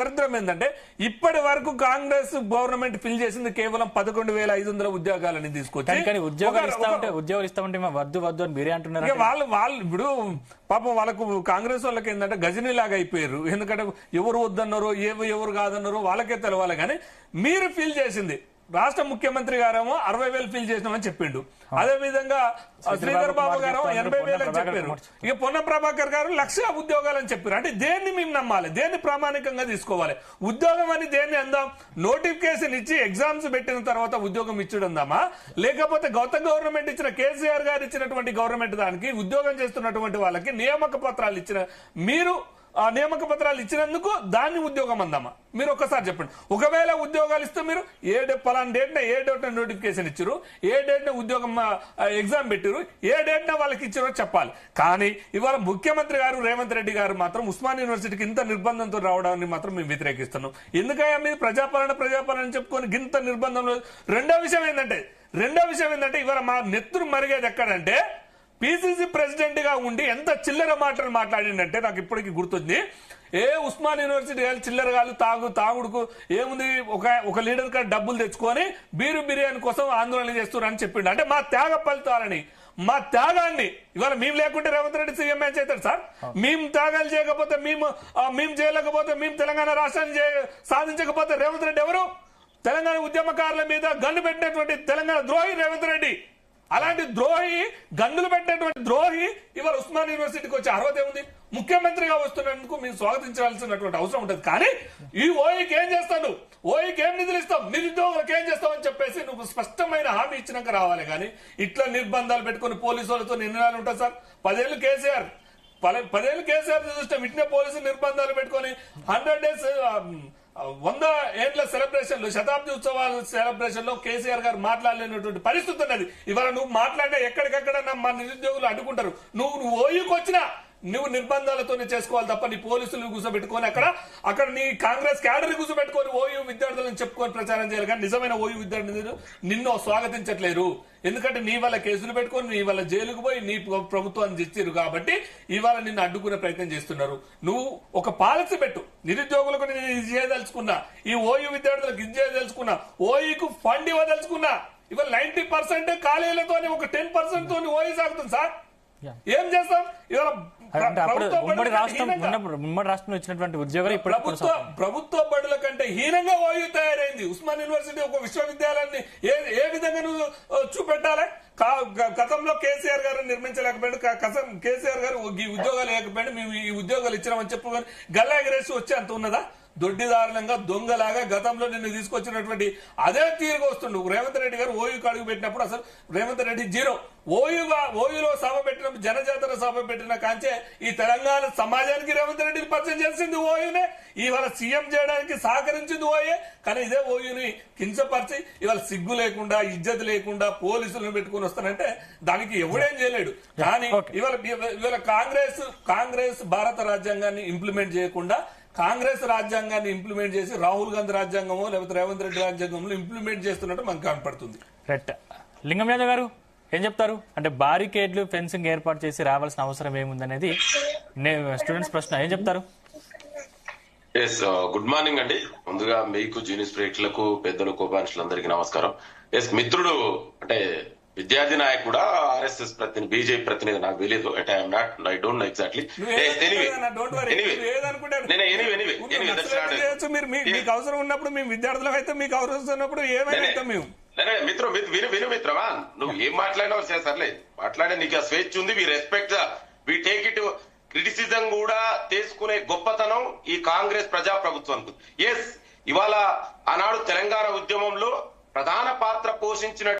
దరిద్రం ఏంటంటే ఇప్పటి వరకు కాంగ్రెస్ గవర్నమెంట్ ఫిల్ చేసింది కేవలం 11,500 ఉద్యోగాలని తీసుకొచ్చి కానీ ఉద్యోగాలు ఇస్తామంటే వద్దు వద్దు అని మీరే అంటున్నారు. వాళ్ళు ఇప్పుడు పాపం వాళ్ళకు కాంగ్రెస్ వాళ్ళకి ఏంటంటే గజనీ లాగా అయిపోయారు. ఎందుకంటే ఎవరు వద్దన్నారో ఎవరు కాదన్నారో వాళ్ళకే తెలవాలి. కానీ మీరు ఫిల్ చేసింది రాష్ట్ర ముఖ్యమంత్రి గారేమో 60,000 ఫిల్ చేసినామని చెప్పిండు. అదే విధంగా శ్రీధర్ బాబు గారు 80,000 అని చెప్పారు. ఇక పొన్నం ప్రభాకర్ గారు 1,00,000 ఉద్యోగాలని చెప్పారు. అంటే దేన్ని మేము నమ్మాలి, దేన్ని ప్రామాణికంగా తీసుకోవాలి? ఉద్యోగం అని దేన్ని అందాం? నోటిఫికేషన్ ఇచ్చి ఎగ్జామ్స్ పెట్టిన తర్వాత ఉద్యోగం ఇచ్చుడందామా, లేకపోతే గత గవర్నమెంట్ ఇచ్చిన కేసీఆర్ గారు ఇచ్చినటువంటి గవర్నమెంట్ దానికి ఉద్యోగం చేస్తున్నటువంటి వాళ్ళకి నియామక పత్రాలు ఇచ్చిన మీరు ఆ నియామక పత్రాలు ఇచ్చినందుకు దాన్ని ఉద్యోగం అందామా? మీరు ఒక్కసారి చెప్పండి. ఒకవేళ ఉద్యోగాలు ఇస్తే మీరు పలానా డేట్న ఏ డేట్న నోటిఫికేషన్ ఇచ్చారు, ఏ డేట్న ఉద్యోగం ఎగ్జామ్ పెట్టారు, ఏ డేట్న వాళ్ళకి ఇచ్చారో చెప్పాలి. కానీ ఇవాళ ముఖ్యమంత్రి గారు రేవంత్ రెడ్డి గారు మాత్రం ఉస్మాన్ యూనివర్సిటీకి ఇంత నిర్బంధంతో రావడాన్ని మాత్రం మేము వ్యతిరేకిస్తున్నాం. ఎందుకయ్యా మీరు ప్రజాపాలన చెప్పుకొని ఇంత నిర్బంధంలో? రెండో విషయం ఏంటంటే ఇవాళ మా నెత్తురు మరిగేది ఎక్కడంటే పిసిసి ప్రెసిడెంట్ గా ఉండి ఎంత చిల్లర మాటలు మాట్లాడిందంటే నాకు ఇప్పటికీ గుర్తుంది. ఉస్మాన్ యూనివర్సిటీ చిల్లరగాలు తాగుడుకు ఏముంది, ఒక లీడర్ కాడ డబ్బులు తెచ్చుకొని బిర్యానీ కోసం ఆందోళన చేస్తున్నారని చెప్పిండు. అంటే మా త్యాగ ఫలితాలని, మా త్యాగాన్ని ఇవాళ మేము లేకుంటే రేవంత్ రెడ్డి సీఎం మ్యాచ్ అవుతాడు సార్. మేము త్యాగాలు చేయకపోతే, మేము చేయలేకపోతే, మేము తెలంగాణ రాష్ట్రాన్ని సాధించకపోతే రేవంత్ రెడ్డి ఎవరు? తెలంగాణ ఉద్యమకారుల మీద గన్ను పెట్టినటువంటి తెలంగాణ ద్రోహి రేవంత్ రెడ్డి. అలాంటి ద్రోహి, గన్నులు పెట్టినటువంటి ద్రోహి ఇవాళ ఉస్మాన్ యూనివర్సిటీకి వచ్చే అర్హత ఏముంది? ముఖ్యమంత్రిగా వస్తున్నందుకు మేము స్వాగతించాల్సినటువంటి అవసరం ఉంటుంది. కానీ ఈ ఓయికి ఏం చేస్తాను, ఓయికి ఏం నిధులు ఇస్తాం, నిరుద్యోగులకు ఏం చేస్తామని చెప్పేసి నువ్వు స్పష్టమైన హామీ ఇచ్చినాక రావాలి. కానీ ఇట్లా నిర్బంధాలు పెట్టుకుని పోలీసు వాళ్ళతో నిర్ణయాలు ఉంటాయి సార్. 10 ఏళ్ళు కేసీఆర్ చూస్తాం. ఇట్నే పోలీసు నిర్బంధాలు పెట్టుకుని 100 days 100 ఏళ్ల సెలబ్రేషన్లు, శతాబ్ది ఉత్సవాల సెలబ్రేషన్ లో కేసీఆర్ గారు మాట్లాడలేనటువంటి పరిస్థితి ఉన్నది. ఇవాళ నువ్వు మాట్లాడినా ఎక్కడికక్కడ మా నిరుద్యోగులు అడ్డుకుంటారు. నువ్వు ఓయూకి వచ్చినా నువ్వు నిర్బంధాలతోనే చేసుకోవాలి తప్ప నీ పోలీసులు కూర్చోబెట్టుకొని అక్కడ నీ కాంగ్రెస్ క్యాడర్ కూర్చోబెట్టుకొని ఓయూ విద్యార్థులను చెప్పుకొని ప్రచారం చేయాలి. కానీ నిజమైన ఓయూ విద్యార్థులు నిన్ను స్వాగతించట్లేరు. ఎందుకంటే నీ వల్ల కేసులు పెట్టుకొని, నీ వల్ల జైలుకు పోయి నీ ప్రభుత్వాన్ని తెచ్చారు కాబట్టి ఇవాళ నిన్ను అడ్డుకునే ప్రయత్నం చేస్తున్నారు. నువ్వు ఒక పాలసీ పెట్టు. నిరుద్యోగులకు నేను ఇది చేయదలుచుకున్నా, ఈ ఓయూ విద్యార్థులకు ఇది చేయదలుచుకున్నా, ఓయూకు ఫండ్ ఇవ్వదలుచుకున్నా. ఇవాళ 90% ఖాళీలతో ఒక 10% తోని ఓయూ సాగుతుంది సార్. ఏం చేస్తాం? ఇవాళ ఉమ్మడి రాష్ట్రంలో ఇచ్చినటువంటి ఉద్యోగాలు ప్రభుత్వ బడుల కంటే హీనంగా ఓయూ తయారైంది. ఉస్మాన్ యూనివర్సిటీ ఒక విశ్వవిద్యాలయాన్ని ఏ విధంగా నువ్వు చూపెట్టాలి? గతంలో కేసీఆర్ గారు నిర్మించలేకపోయాడు, కేసీఆర్ గారు ఈ ఉద్యోగాలు లేకపోయాడు, మేము ఈ ఉద్యోగాలు ఇచ్చినామని చెప్పుకొని గల్లా ఎగరేసి వచ్చి అంత ఉన్నదా? దొడ్డిదారులంగా దొంగలాగా గతంలో నిన్ను తీసుకొచ్చినటువంటి అదే తీరుగా వస్తుండు. రేవంత్ రెడ్డి గారు ఓయూకి అడుగు పెట్టినప్పుడు అసలు రేవంత్ రెడ్డి జీరో. ఓయూలో సభ పెట్టినప్పుడు, జనజాతర సభ పెట్టిన కాంచే ఈ తెలంగాణ సమాజానికి రేవంత్ రెడ్డిని పరిచయం చేసింది ఓయూనే. ఇవాళ సీఎం చేయడానికి సహకరించింది ఓయే. కానీ ఇదే ఓయూని కించపరిచి ఇవాళ సిగ్గు లేకుండా, ఇజ్జత్ లేకుండా పోలీసులను పెట్టుకుని వస్తానంటే దానికి ఎవడేం చేయలేడు. కానీ ఇవాళ కాంగ్రెస్ భారత రాజ్యాంగాన్ని ఇంప్లిమెంట్ చేయకుండా కాంగ్రెస్ రాజ్యాంగాన్ని ఇంప్లిమెంట్ చేసి రాహుల్ గాంధీ రాజ్యాంగమో లేకపోతే రేవంత్ రెడ్డి రాజ్యాంగంలో ఇంప్లిమెంట్ చేస్తున్నట్టు మనకు కనపడుతుంది. రైట్. లింగం యాదవ్ గారు ఏం చెప్తారు? అంటే బారికేడ్లు, ఫెన్సింగ్ ఏర్పాటు చేసి రావాల్సిన అవసరం ఏముందనేది స్టూడెంట్స్ ప్రశ్న. ఏం చెప్తారు? గుడ్ మార్నింగ్ అండి. ముందుగా మీకు జీనియస్ ప్రేక్షకులకు, పెద్దలకు, ఉపాధ్యాయులందరికీ నమస్కారం. మిత్రుడు అంటే విద్యార్థి నాయకుడా, ఆర్ఎస్ఎస్ ప్రతినిధి, బీజేపీ ప్రతినిధి నాకు తెలియదు. I don't know exactly. మీకు అవసరం ఉన్నప్పుడు మేము విద్యార్థులకు అయితే, మీకు అవసరం ఉన్నప్పుడు ఏమైనా మేము విను మిత్రమా, నువ్వు ఏం మాట్లాడినావు సర్లే మాట్లాడే, నీకు ఆ స్వేచ్ఛ ఉంది. We respect, we take it. Criticism కూడా తీసుకునే గొప్పతనం ఈ కాంగ్రెస్ ప్రజాప్రభుత్వానికి. ఎస్, ఇవాళ ఆనాడు తెలంగాణ ఉద్యమంలో ప్రధాన పాత్ర పోషించిన